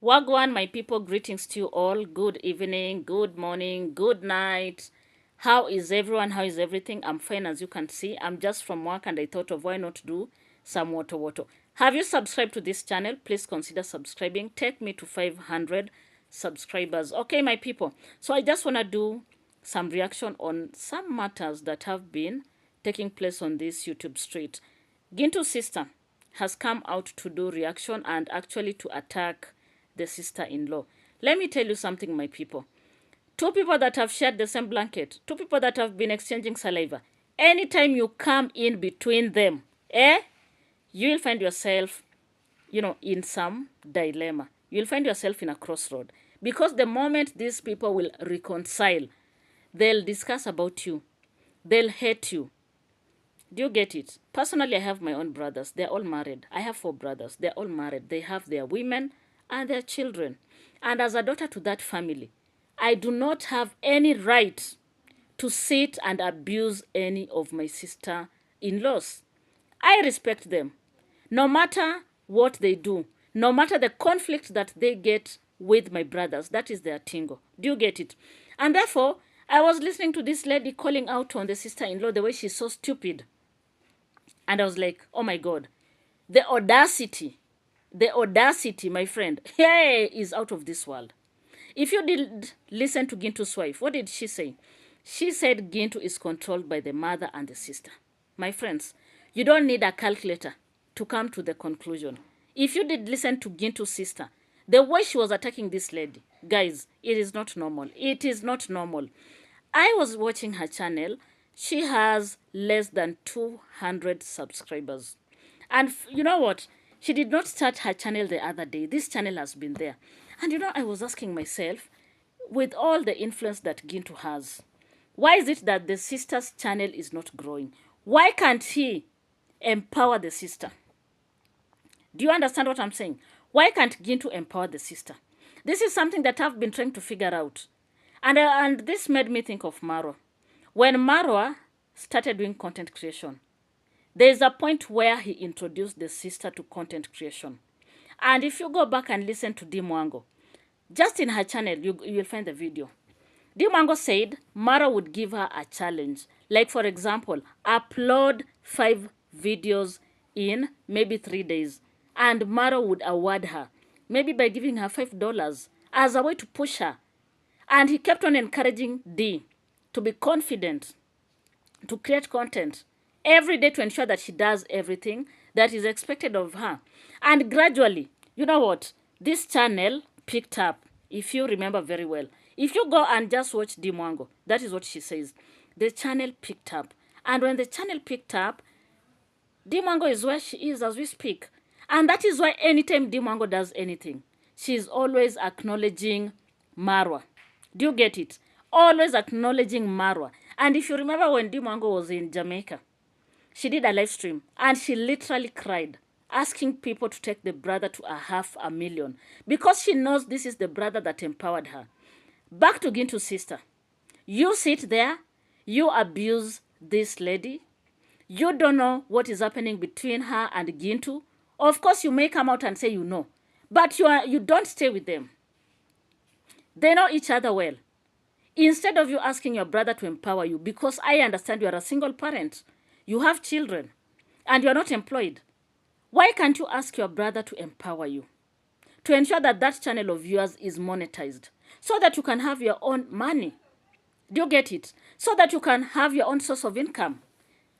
Wagwan, my people, greetings to you all. Good evening, good morning, good night. How is everyone? How is everything? I'm fine, as you can see. I'm just from work and I thought of why not do some water. Have you subscribed to this channel? Please consider subscribing. Take me to 500 subscribers. Okay, my people. So I just want to do some reaction on some matters that have been taking place on this YouTube street. Gintu's sister has come out to do reaction and actually to attack the sister-in-law. Let me tell you something, my people. Two people that have shared the same blanket, two people that have been exchanging saliva, anytime you come in between them, you will find yourself, in some dilemma. You'll find yourself in a crossroad. Because the moment these people will reconcile, they'll discuss about you. They'll hate you. Do you get it? Personally, I have my own brothers. They're all married. I have 4 brothers. They're all married. They have their women and their children. And as a daughter to that family, I do not have any right to sit and abuse any of my sister-in-laws. I respect them. No matter what they do, no matter the conflict that they get with my brothers, that is their tingo. Do you get it? And therefore, I was listening to this lady calling out on the sister-in-law the way she's so stupid. And I was like, oh my God, the audacity, my friend, hey, is out of this world. If you did listen to Gintu's wife, what did she say? She said Gintu is controlled by the mother and the sister. My friends, you don't need a calculator to come to the conclusion. If you did listen to Gintu's sister, the way she was attacking this lady, guys, it is not normal. It is not normal. I was watching her channel. She has less than 200 subscribers. And you know what? She did not start her channel the other day. This channel has been there. And I was asking myself, with all the influence that Gintu has, why is it that the sister's channel is not growing? Why can't he empower the sister? Do you understand what I'm saying? Why can't Gintu empower the sister? This is something that I've been trying to figure out. And this made me think of Marwa. When Marwa started doing content creation, there is a point where he introduced the sister to content creation. And if you go back and listen to Dimwango, just in her channel, you'll find the video. Dimwango said Marwa would give her a challenge. Like, for example, upload 5 videos in maybe 3 days. And Marwa would award her, maybe by giving her $5 as a way to push her. And he kept on encouraging D to be confident, to create content every day to ensure that she does everything that is expected of her. And gradually, you know what? This channel picked up, if you remember very well. If you go and just watch Dimwango, that is what she says. The channel picked up. And when the channel picked up, Dimwango is where she is as we speak. And that is why anytime Dimwango does anything, she is always acknowledging Marwa. Do you get it? Always acknowledging Marwa. And if you remember when Dimwango was in Jamaica, she did a live stream and she literally cried, asking people to take the brother to $500,000 because she knows this is the brother that empowered her. Back to Gintu's sister. You sit there, you abuse this lady. You don't know what is happening between her and Gintu. Of course, you may come out and say you know, but you don't stay with them. They know each other well. Instead of you asking your brother to empower you, because I understand you are a single parent, you have children, and you are not employed, why can't you ask your brother to empower you? To ensure that that channel of yours is monetized, so that you can have your own money. Do you get it? So that you can have your own source of income.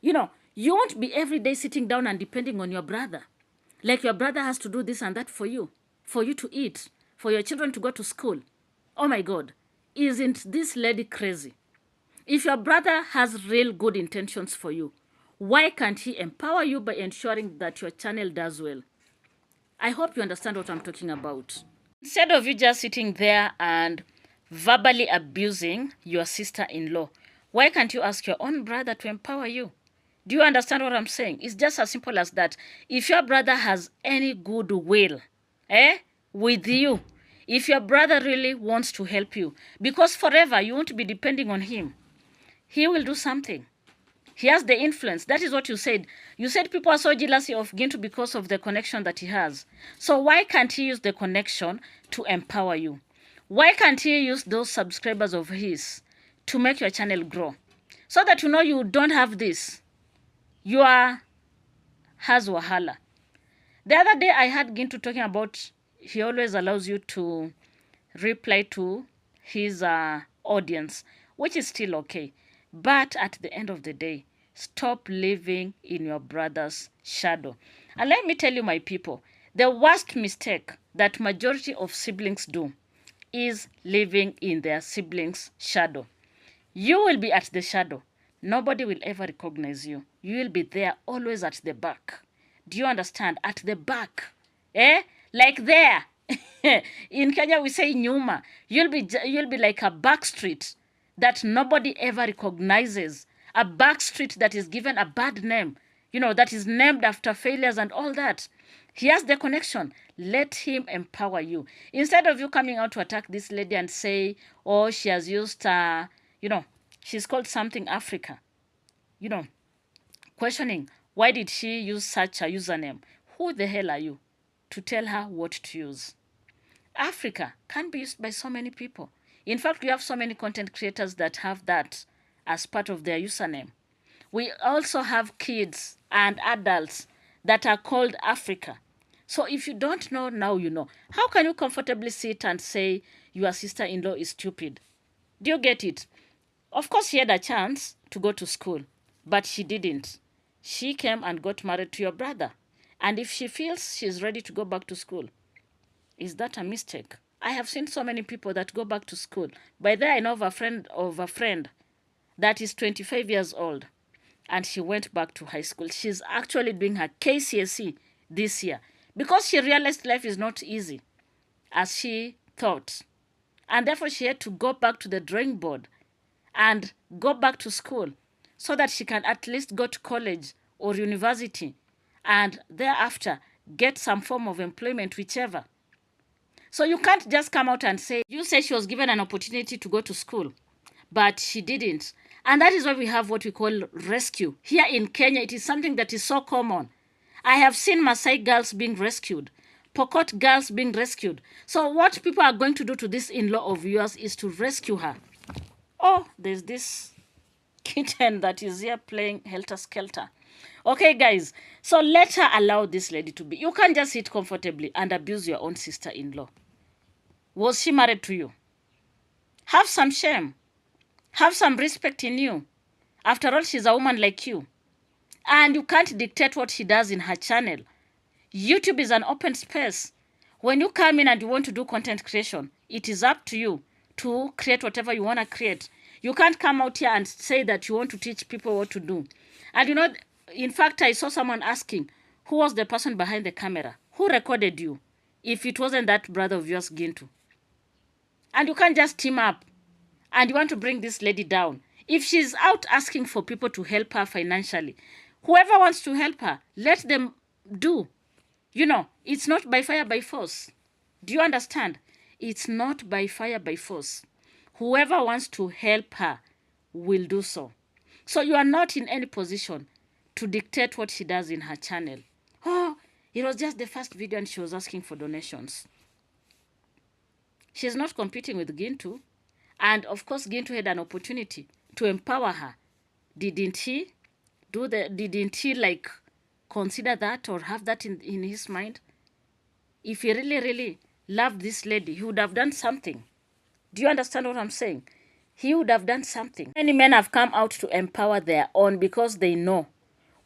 You won't be every day sitting down and depending on your brother. Like your brother has to do this and that for you to eat, for your children to go to school. Oh my God, isn't this lady crazy? If your brother has real good intentions for you, why can't he empower you by ensuring that your channel does well? I hope you understand what I'm talking about. Instead of you just sitting there and verbally abusing your sister-in-law, why can't you ask your own brother to empower you? Do you understand what I'm saying? It's just as simple as that. If your brother has any goodwill, with you, if your brother really wants to help you, because forever you won't be depending on him, he will do something. He has the influence. That is what you said. You said people are so jealous of Gintu because of the connection that he has. So why can't he use the connection to empower you? Why can't he use those subscribers of his to make your channel grow? So that you know you don't have this. You are has wahala. The other day I had Gintu talking about he always allows you to reply to his audience, which is still okay. But at the end of the day, stop living in your brother's shadow. And let me tell you, my people, the worst mistake that majority of siblings do is living in their siblings' shadow. You will be at the shadow. Nobody will ever recognize you. You will be there always at the back. Do you understand? At the back. Eh? Like there. In Kenya we say nyuma. You'll be like a back street that nobody ever recognizes. A back street that is given a bad name. You know, that is named after failures and all that. He has the connection. Let him empower you. Instead of you coming out to attack this lady and say, oh, she has used, you know, she's called something Africa. You know, questioning, why did she use such a username? Who the hell are you to tell her what to use? Africa can be used by so many people. In fact, we have so many content creators that have that as part of their username. We also have kids and adults that are called Africa. So if you don't know, now you know. How can you comfortably sit and say your sister-in-law is stupid? Do you get it? Of course, she had a chance to go to school, but she didn't. She came and got married to your brother. And if she feels she's ready to go back to school, is that a mistake? I have seen so many people that go back to school. By then, I know of a friend that is 25 years old, and she went back to high school. She's actually doing her KCSE this year because she realized life is not easy as she thought. And therefore, she had to go back to the drawing board and go back to school so that she can at least go to college or university and thereafter get some form of employment, whichever. So you can't just come out and say, you say she was given an opportunity to go to school, but she didn't. And that is why we have what we call rescue. Here in Kenya, it is something that is so common. I have seen Maasai girls being rescued, Pokot girls being rescued. So what people are going to do to this in-law of yours is to rescue her. Oh, there's this kitten that is here playing helter-skelter. Okay, guys, so let her allow this lady to be. You can't just sit comfortably and abuse your own sister-in-law. Was she married to you? Have some shame. Have some respect in you. After all, she's a woman like you. And you can't dictate what she does in her channel. YouTube is an open space. When you come in and you want to do content creation, it is up to you to create whatever you want to create. You can't come out here and say that you want to teach people what to do. And you know, in fact, I saw someone asking, who was the person behind the camera? Who recorded you? If it wasn't that brother of yours, Gintu. And you can't just team up and you want to bring this lady down. If she's out asking for people to help her financially, whoever wants to help her, let them do. You know, it's not by fire, by force. Do you understand? It's not by fire, by force. Whoever wants to help her will do so. So you are not in any position to dictate what she does in her channel. Oh, it was just the first video and she was asking for donations. She's not competing with Gintu. And of course, Gintu had an opportunity to empower her. Didn't he like consider that or have that in his mind? If he really, really loved this lady, he would have done something. Do you understand what I'm saying? He would have done something. Many men have come out to empower their own because they know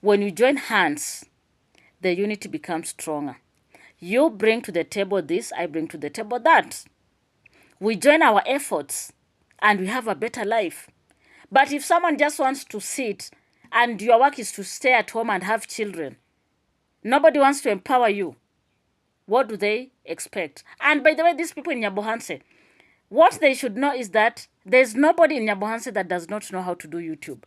when you join hands, the unity becomes stronger. You bring to the table this, I bring to the table that. We join our efforts and we have a better life. But if someone just wants to sit and your work is to stay at home and have children, nobody wants to empower you, what do they expect? And by the way, these people in Nyabohanse, what they should know is that there's nobody in Nyabohanse that does not know how to do YouTube.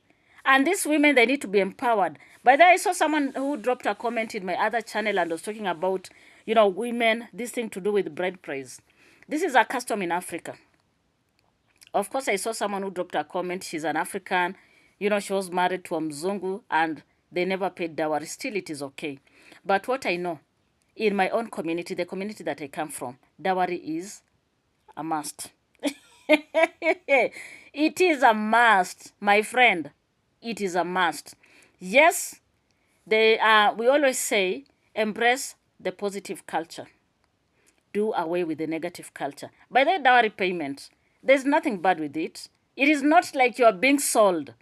And these women, they need to be empowered. By the way, I saw someone who dropped a comment in my other channel and was talking about, you know, women, this thing to do with bride price. This is a custom in Africa. Of course, I saw someone who dropped a comment. She's an African, You know, she was married to a Mzungu and they never paid dowry. Still, it is okay. But what I know, in my own community, the community that I come from, dowry is a must. It is a must, my friend. It is a must. Yes, we always say embrace the positive culture. Do away with the negative culture. By the dowry payment, there's nothing bad with it. It is not like you are being sold.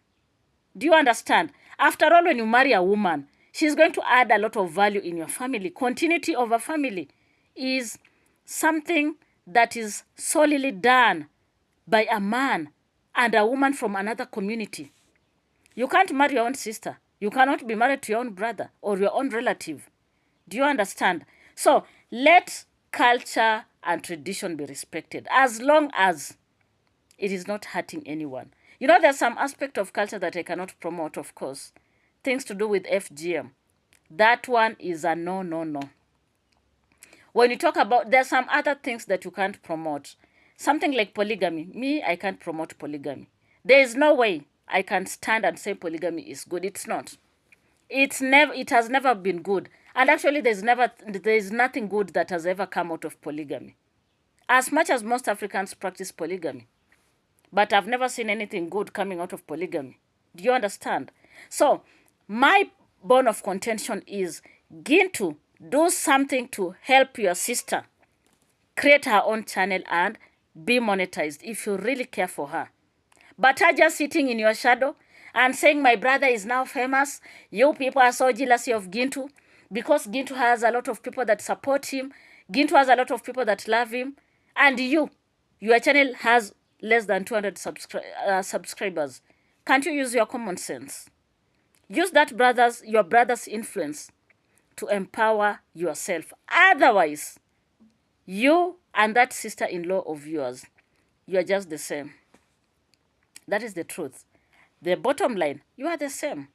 Do you understand? After all, when you marry a woman, she's going to add a lot of value in your family. Continuity of a family is something that is solely done by a man and a woman from another community. You can't marry your own sister. You cannot be married to your own brother or your own relative. Do you understand? So let culture and tradition be respected as long as it is not hurting anyone. You know, there's some aspect of culture that I cannot promote, of course. Things to do with FGM. That one is a no, no, no. When you talk about, there's some other things that you can't promote. Something like polygamy. Me, I can't promote polygamy. There is no way I can stand and say polygamy is good. It's not. It has never been good. And actually, there's nothing good that has ever come out of polygamy. As much as most Africans practice polygamy. But I've never seen anything good coming out of polygamy. Do you understand? So, my bone of contention is Gintu, do something to help your sister create her own channel and be monetized if you really care for her. But her just sitting in your shadow and saying, my brother is now famous. You people are so jealous of Gintu because Gintu has a lot of people that support him. Gintu has a lot of people that love him. And your channel has less than 200 subscribers. Can't you use your common sense? Use that your brother's influence to empower yourself. Otherwise, you and that sister-in-law of yours, you are just the same. That is the truth. The bottom line, you are the same.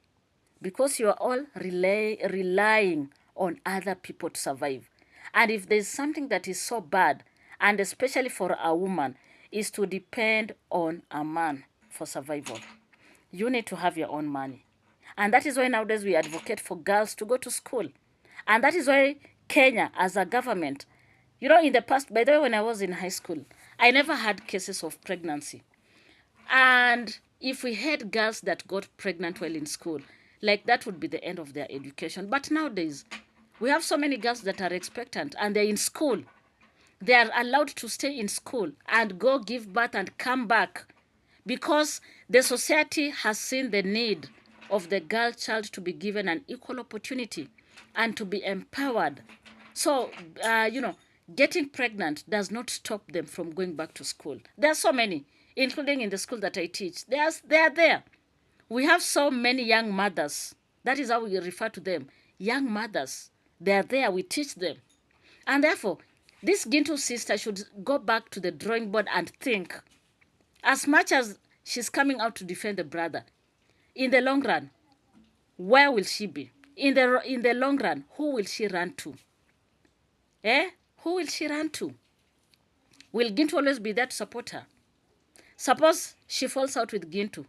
Because you are all relying on other people to survive. And if there's something that is so bad, and especially for a woman, is to depend on a man for survival. You need to have your own money. And that is why nowadays we advocate for girls to go to school. And that is why Kenya, as a government, you know, in the past, by the way, when I was in high school, I never had cases of pregnancy. And if we had girls that got pregnant while in school, like that would be the end of their education. But nowadays, we have so many girls that are expectant and they're in school. They are allowed to stay in school and go give birth and come back because the society has seen the need of the girl child to be given an equal opportunity and to be empowered. So, getting pregnant does not stop them from going back to school. There are so many, including in the school that I teach. They are there. We have so many young mothers. That is how we refer to them. Young mothers. They are there. We teach them. And therefore, this Gintu sister should go back to the drawing board and think. As much as she's coming out to defend the brother, in the long run, where will she be? In the long run, who will she run to? Who will she run to? Will Gintu always be there to support her? Suppose she falls out with Gintu.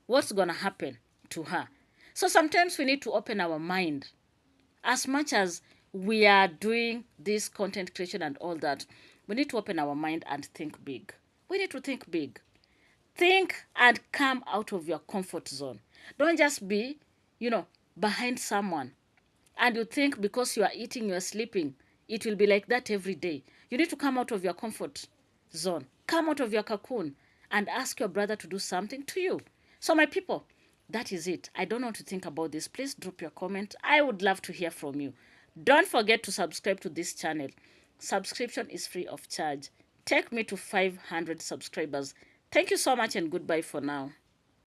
What's going to happen to her? So sometimes we need to open our mind. As much as we are doing this content creation and all that, we need to open our mind and think big. We need to think big. Think and come out of your comfort zone. Don't just be, behind someone. And you think because you are eating, you are sleeping, it will be like that every day. You need to come out of your comfort zone. Come out of your cocoon and ask your brother to do something to you. So my people, that is it. I don't know what to think about this. Please drop your comment. I would love to hear from you. Don't forget to subscribe to this channel. Subscription is free of charge. Take me to 500 subscribers. Thank you so much and goodbye for now.